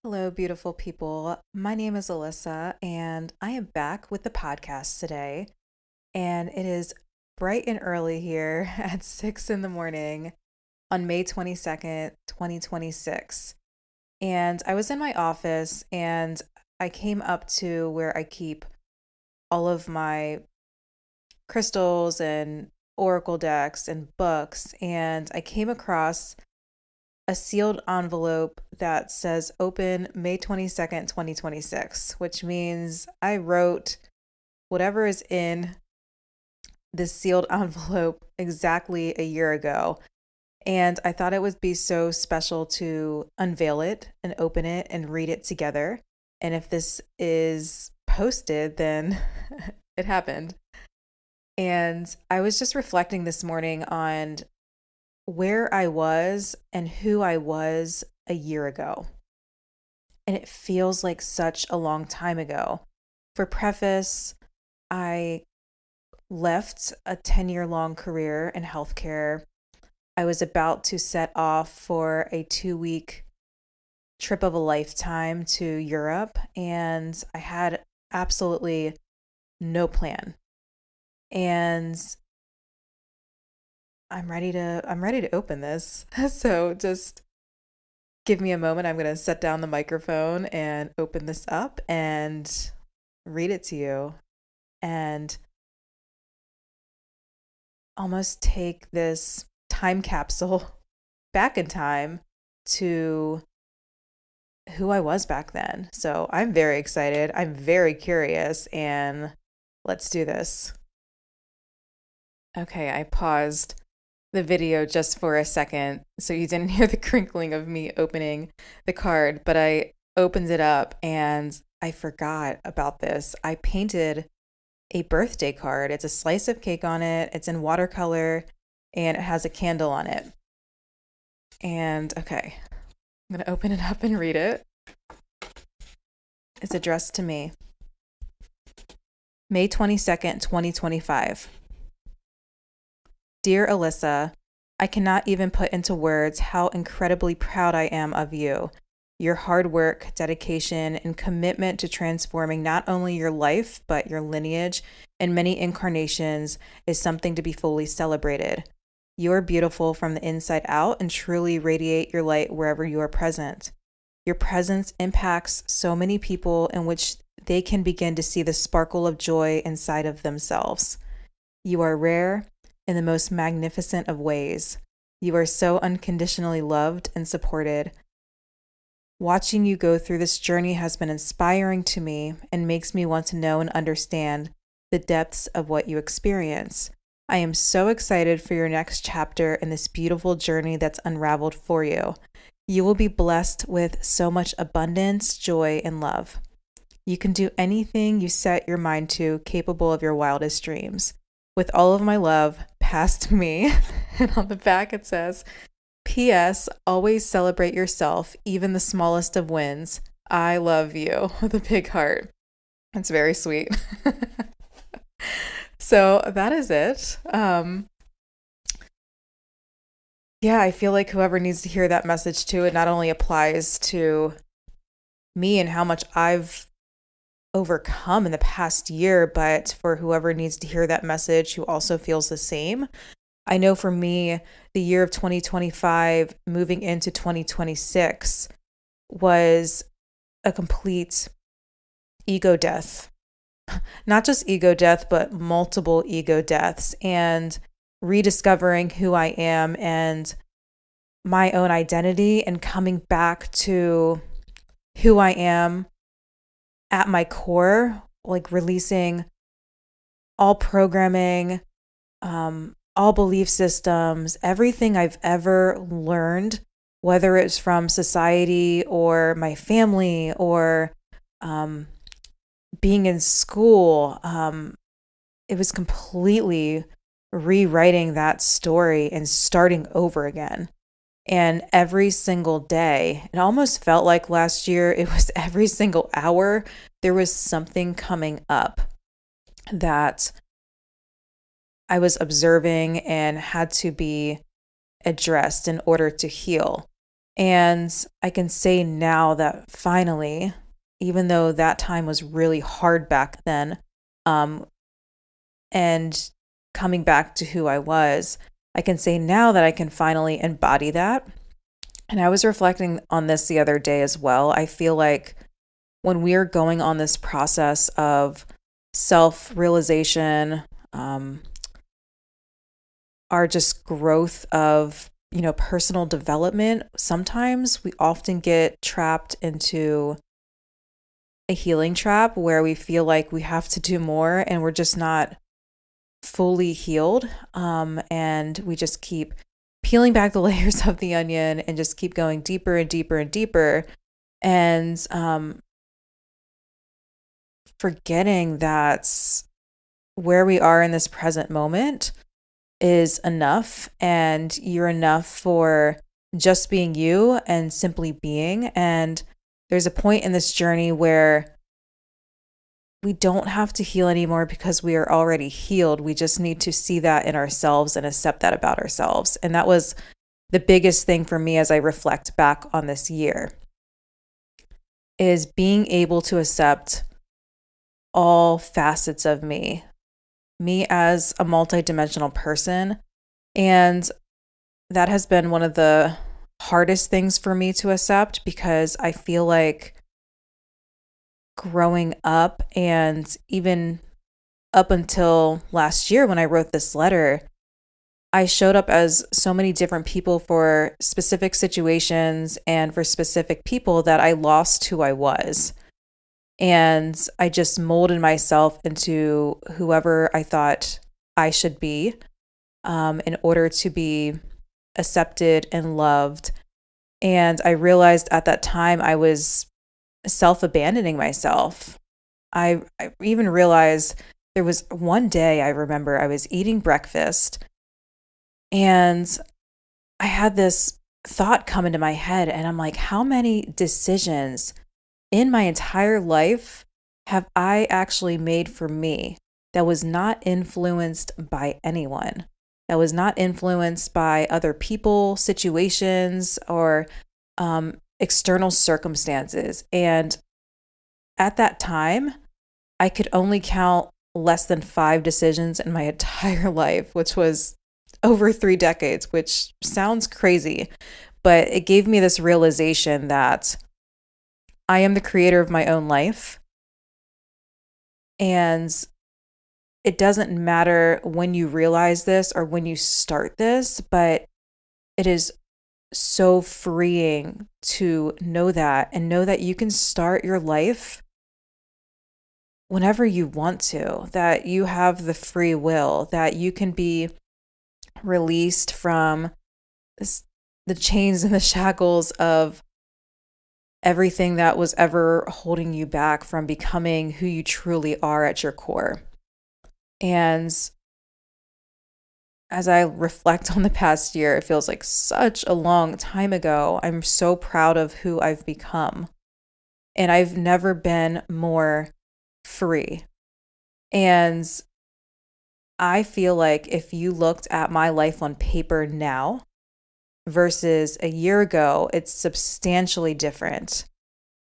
Hello, beautiful people. My name is Alyssa, and I am back with the podcast today. And it is bright and early here at 6 in the morning on May 22nd, 2026. And I was in my office and I came up to where I keep all of my crystals and oracle decks and books. And I came across a sealed envelope that says open May 22nd, 2026, which means I wrote whatever is in this sealed envelope exactly a year ago. And I thought it would be so special to unveil it and open it and read it together. And if this is posted, then it happened. And I was just reflecting this morning on where I was and who I was a year ago. And it feels like such a long time ago. For preface, I left a 10-year long career in healthcare. I was about to set off for a 2 week trip of a lifetime to Europe, and I had absolutely no plan. And I'm ready to open this. So just give me a moment. I'm going to set down the microphone and open this up and read it to you and almost take this time capsule back in time to who I was back then. So I'm very excited. I'm very curious, and let's do this. Okay, I paused the video just for a second so you didn't hear the crinkling of me opening the card, but I opened it up and I forgot about this. I painted a birthday card. It's a slice of cake on it, it's in watercolor, and it has a candle on it. And okay, I'm going to open it up and read it. It's addressed to me. May 22nd, 2025. Dear Alyssa, I cannot even put into words how incredibly proud I am of you. Your hard work, dedication, and commitment to transforming not only your life, but your lineage and many incarnations is something to be fully celebrated. You are beautiful from the inside out and truly radiate your light wherever you are present. Your presence impacts so many people in which they can begin to see the sparkle of joy inside of themselves. You are rare in the most magnificent of ways. You are so unconditionally loved and supported. Watching you go through this journey has been inspiring to me and makes me want to know and understand the depths of what you experience. I am so excited for your next chapter in this beautiful journey that's unraveled for you. You will be blessed with so much abundance, joy, and love. You can do anything you set your mind to, capable of your wildest dreams. With all of my love, past me. And on the back it says, P.S. Always celebrate yourself, even the smallest of wins. I love you, with a big heart. It's very sweet. So that is it. Yeah, I feel like whoever needs to hear that message too, it not only applies to me and how much I've overcome in the past year, but for whoever needs to hear that message who also feels the same. I know for me, the year of 2025 moving into 2026 was a complete ego death. Not just ego death, but multiple ego deaths, and rediscovering who I am and my own identity and coming back to who I am at my core, like releasing all programming, all belief systems, everything I've ever learned, whether it's from society or my family or being in school. It was completely rewriting that story and starting over again. And every single day, it almost felt like last year, it was every single hour, there was something coming up that I was observing and had to be addressed in order to heal. And I can say now that finally, even though that time was really hard back then, um, and coming back to who I was, I can say now that I can finally embody that. And I was reflecting on this the other day as well. I feel like when we're going on this process of self realization, our just growth of, personal development, sometimes we often get trapped into a healing trap where we feel like we have to do more and we're just not fully healed. And we just keep peeling back the layers of the onion and just keep going deeper and deeper and deeper. And forgetting that where we are in this present moment is enough, and you're enough for just being you and simply being. And there's a point in this journey where we don't have to heal anymore because we are already healed. We just need to see that in ourselves and accept that about ourselves. And that was the biggest thing for me as I reflect back on this year, is being able to accept all facets of me as a multidimensional person. And that has been one of the hardest things for me to accept, because I feel like growing up, and even up until last year when I wrote this letter, I showed up as so many different people for specific situations and for specific people that I lost who I was. And I just molded myself into whoever I thought I should be, in order to be accepted and loved. And I realized at that time I was self-abandoning myself. I even realized there was one day I remember I was eating breakfast and I had this thought come into my head, and I'm like, how many decisions in my entire life have I actually made for me that was not influenced by anyone, that was not influenced by other people, situations, or external circumstances? And at that time, I could only count less than 5 decisions in my entire life, which was over 3 decades, which sounds crazy, but it gave me this realization that I am the creator of my own life. And it doesn't matter when you realize this or when you start this, but it is so freeing to know that, and know that you can start your life whenever you want to, that you have the free will, that you can be released from the chains and the shackles of everything that was ever holding you back from becoming who you truly are at your core. And as I reflect on the past year, it feels like such a long time ago. I'm so proud of who I've become. And I've never been more free. And I feel like if you looked at my life on paper now versus a year ago, it's substantially different.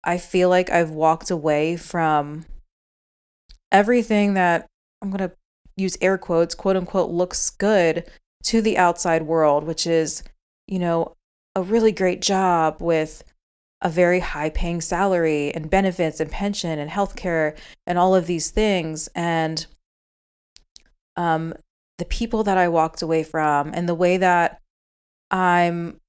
I feel like I've walked away from everything that, I'm going to use air quotes, quote unquote, looks good to the outside world, which is, a really great job with a very high paying salary and benefits and pension and healthcare and all of these things. And the people that I walked away from and the way that I'm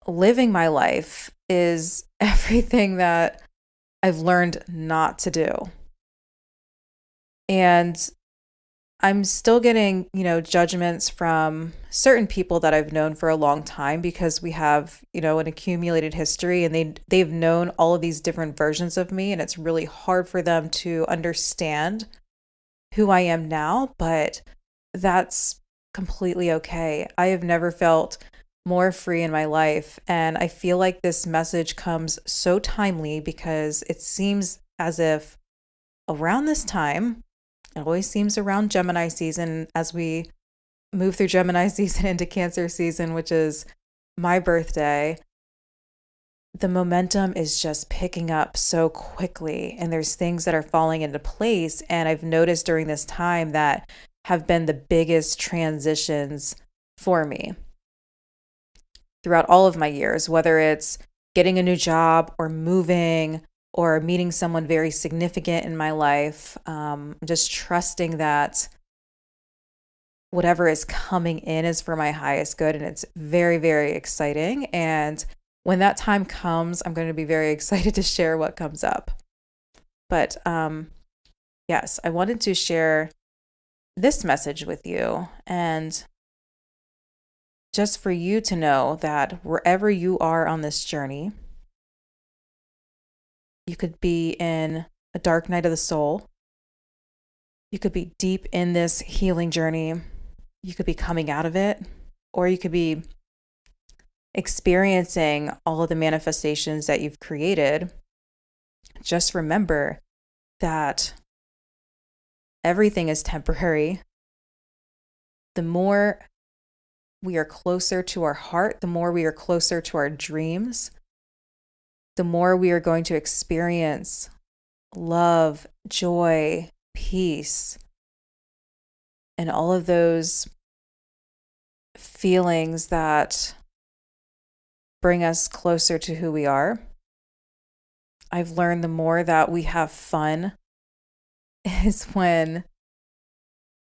living my life is everything that I've learned not to do. And I'm still getting, judgments from certain people that I've known for a long time, because we have, an accumulated history, and they've known all of these different versions of me, and it's really hard for them to understand who I am now, but that's completely okay. I have never felt more free in my life, and I feel like this message comes so timely, because it seems as if around this time, it always seems around Gemini season, as we move through Gemini season into Cancer season, which is my birthday, the momentum is just picking up so quickly, and there's things that are falling into place. And I've noticed during this time that have been the biggest transitions for me throughout all of my years, whether it's getting a new job or moving or meeting someone very significant in my life. Just trusting that whatever is coming in is for my highest good. And it's very, very exciting. And when that time comes, I'm going to be very excited to share what comes up. But yes, I wanted to share this message with you. And just for you to know that wherever you are on this journey, you could be in a dark night of the soul. You could be deep in this healing journey. You could be coming out of it, or you could be experiencing all of the manifestations that you've created. Just remember that everything is temporary. The more we are closer to our heart, the more we are closer to our dreams, the more we are going to experience love, joy, peace, and all of those feelings that bring us closer to who we are. I've learned the more that we have fun is when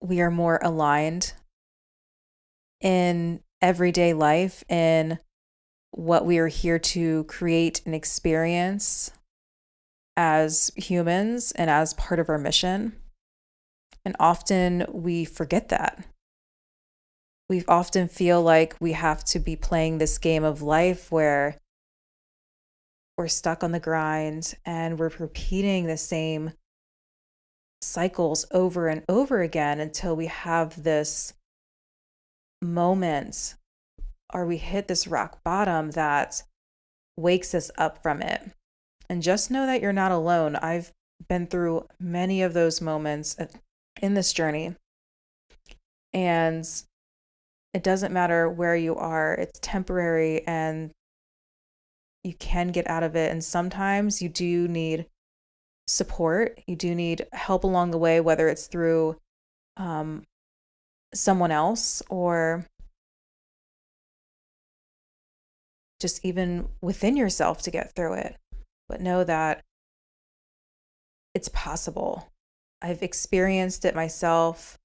we are more aligned in everyday life, in what we are here to create and experience as humans and as part of our mission. And often we forget that. We often feel like we have to be playing this game of life where we're stuck on the grind and we're repeating the same cycles over and over again until we have this moment or we hit this rock bottom that wakes us up from it. And just know that you're not alone. I've been through many of those moments in this journey. And it doesn't matter where you are, it's temporary and you can get out of it. And sometimes you do need support. You do need help along the way, whether it's through someone else or just even within yourself to get through it. But know that it's possible. I've experienced it myself.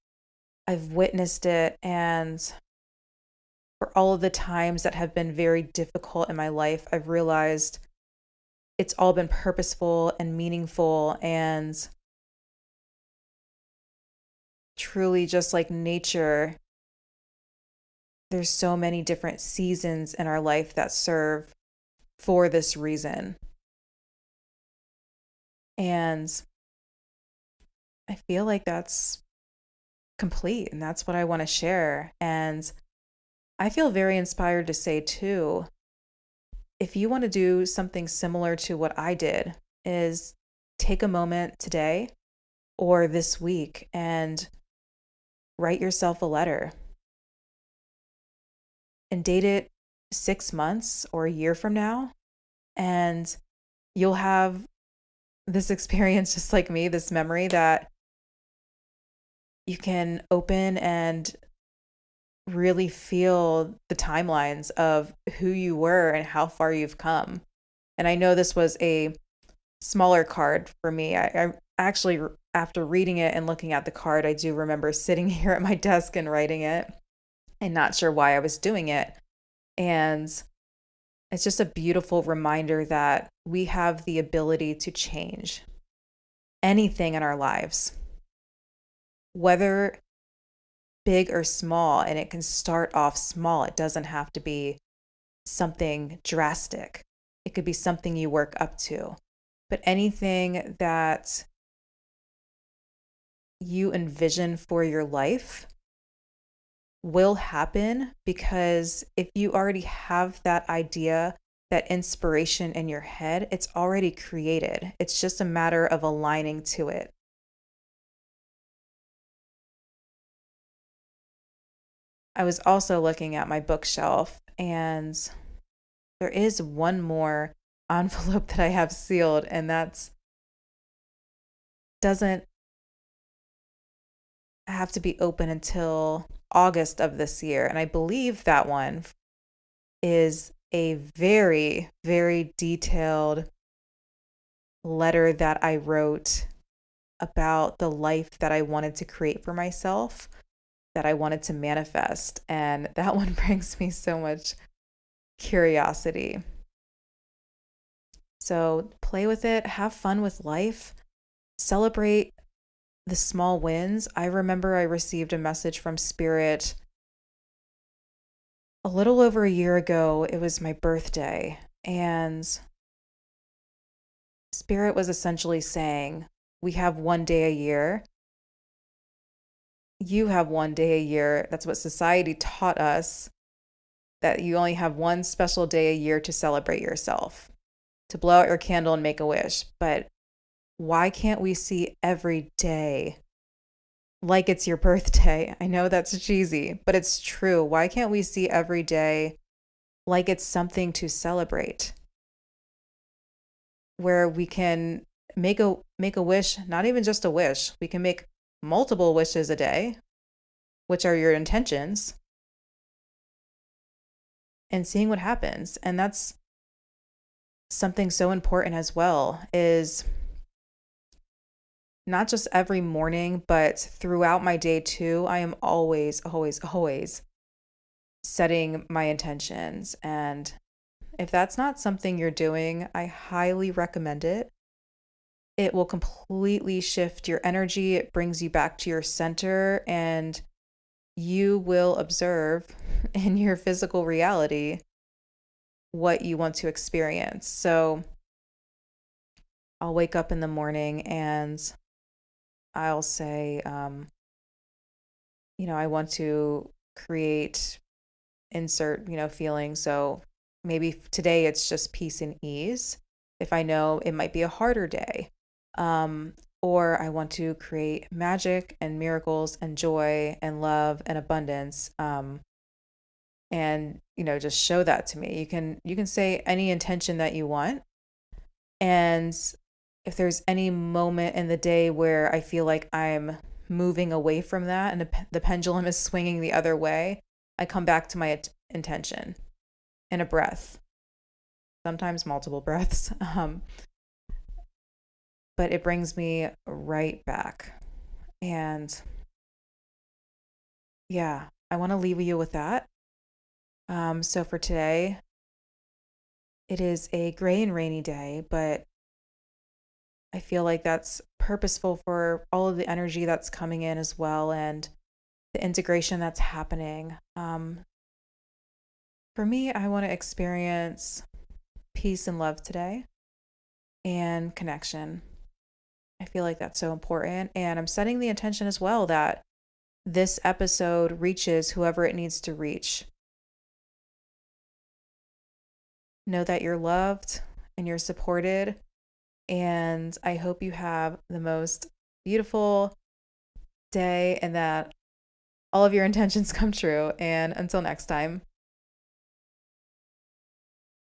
I've witnessed it. And for all of the times that have been very difficult in my life, I've realized it's all been purposeful and meaningful and truly just like nature. There's so many different seasons in our life that serve for this reason. And I feel like that's complete and that's what I want to share. And I feel very inspired to say too, if you want to do something similar to what I did, is take a moment today or this week and write yourself a letter and date it 6 months or a year from now. And you'll have this experience just like me, this memory that you can open and really feel the timelines of who you were and how far you've come. And I know this was a smaller card for me. I actually, after reading it and looking at the card, I do remember sitting here at my desk and writing it and not sure why I was doing it. And it's just a beautiful reminder that we have the ability to change anything in our lives, whether big or small. And it can start off small. It doesn't have to be something drastic. It could be something you work up to. But anything that you envision for your life will happen, because if you already have that idea, that inspiration in your head, it's already created. It's just a matter of aligning to it. I was also looking at my bookshelf, and there is one more envelope that I have sealed, and that's doesn't have to be open until August of this year. And I believe that one is a very, very detailed letter that I wrote about the life that I wanted to create for myself, that I wanted to manifest. And that one brings me so much curiosity. So play with it, have fun with life, celebrate the small wins. I remember I received a message from Spirit a little over a year ago. It was my birthday, and Spirit was essentially saying, we have one day a year. You have one day a year. That's what society taught us, that you only have one special day a year to celebrate yourself, to blow out your candle and make a wish. But why can't we see every day like it's your birthday? I know that's cheesy, but it's true. Why can't we see every day like it's something to celebrate? Where we can make a wish, not even just a wish. We can make multiple wishes a day, which are your intentions, and seeing what happens. And that's something so important as well, is not just every morning, but throughout my day too. I am always, always, always setting my intentions. And if that's not something you're doing, I highly recommend it. It will completely shift your energy. It brings you back to your center, and you will observe in your physical reality what you want to experience. So I'll wake up in the morning and I'll say, I want to create, insert, feeling. So maybe today it's just peace and ease. If I know it might be a harder day, or I want to create magic and miracles and joy and love and abundance, and just show that to me. You can say any intention that you want, and if there's any moment in the day where I feel like I'm moving away from that and the pendulum is swinging the other way, I come back to my intention in a breath, sometimes multiple breaths. But it brings me right back. And yeah, I want to leave you with that. So for today, it is a gray and rainy day, but I feel like that's purposeful for all of the energy that's coming in as well, and the integration that's happening. For me, I want to experience peace and love today, and connection. I feel like that's so important. And I'm setting the intention as well that this episode reaches whoever it needs to reach. Know that you're loved and you're supported. And I hope you have the most beautiful day and that all of your intentions come true. And until next time.